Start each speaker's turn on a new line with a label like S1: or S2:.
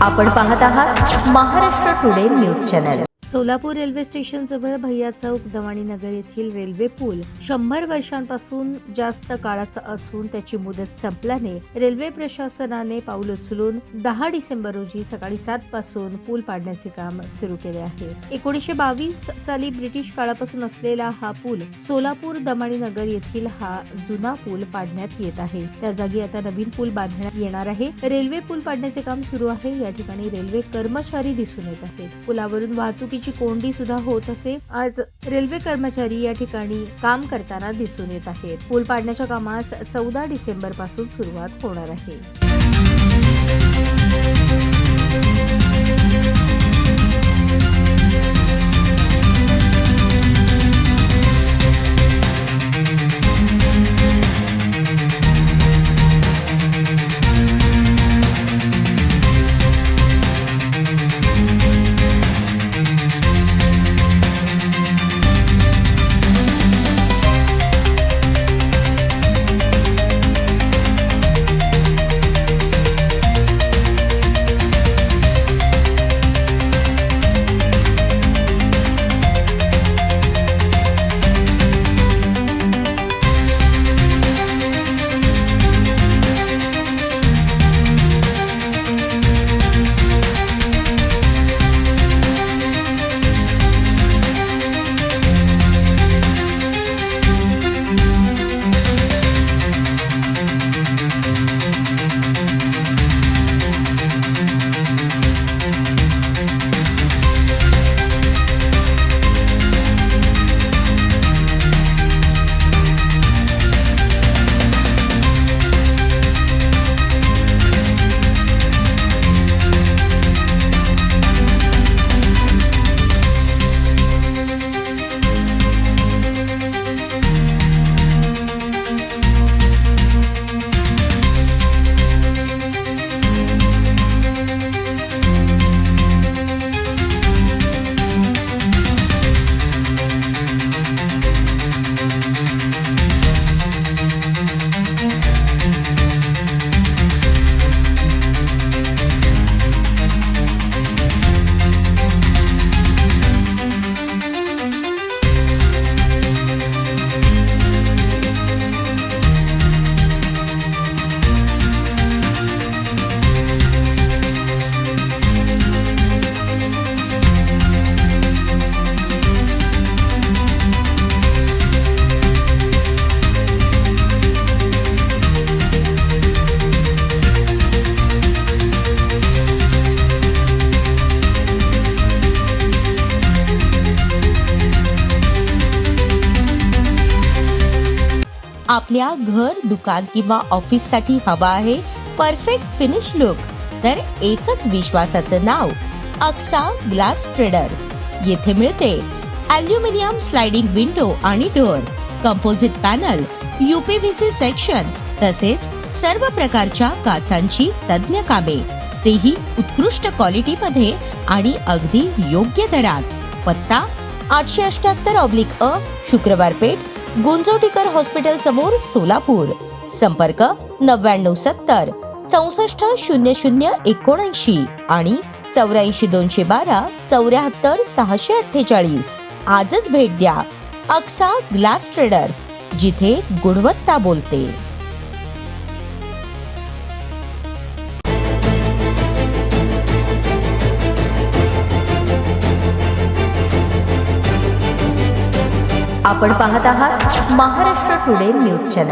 S1: आपण पाहत आहात Maharashtra today news channel.
S2: Solapur railway station जवळ भैया चौक दवाणी नगर येथील रेल्वे पूल 100 वर्षांपासून जास्त काळाचा असून त्याची मुदत संपल्याने रेल्वे प्रशासनाने पाऊल उचलून 10 डिसेंबर रोजी सकाळी 7 पासून पूल पाडण्याचे काम सुरू केले आहे। 1922 साली ब्रिटिश काळापासून असलेला हा पूल सोलापूर दवाणी नगर येथील हा जुना पूल पाडण्यात येत आहे। त्या जागी आता नवीन पूल बांधण्यात येणार आहे। रेल्वे पूल पाडण्याचे काम सुरू आहे। या ठिकाणी रेल्वे कर्मचारी दिसून येत आहेत। पुलावरून वाहतुकीची कोंडी सुद्धा होत असे। आज रेल्वे कर्मचारी या ठिकाणी काम करताना दिसून येत आहेत। पूल पाडण्याच्या कामास 14 डिसेंबर पासून सुरुवात होणार आहे।
S3: आपल्या घर, दुकान किंवा ऑफिस साठी हवा आहे परफेक्ट फिनिश लुक, तर एकच विश्वासाचं नाव अक्सा ग्लास ट्रेडर्स। येथे मिळते ॲल्युमिनियम स्लाइडिंग विंडो आणि door, composite panel, UPVC section तसेच सर्व प्रकारच्या काचांची तज्ञ कामे, तेही उत्कृष्ट क्वालिटी मध्ये आणि अगदी योग्य दरात। पत्ता 878/अ शुक्रवार पेठ, गुंजोटीकर हॉस्पिटल समोर सोलापूर। संपर्क 9970 64 00 79 आणि 84 212 74 648। आजच भेट द्या अक्सा ग्लास ट्रेडर्स, जिथे गुणवत्ता बोलते।
S1: आपण पाहत आहात महाराष्ट्र टुडे न्यूज चॅनल।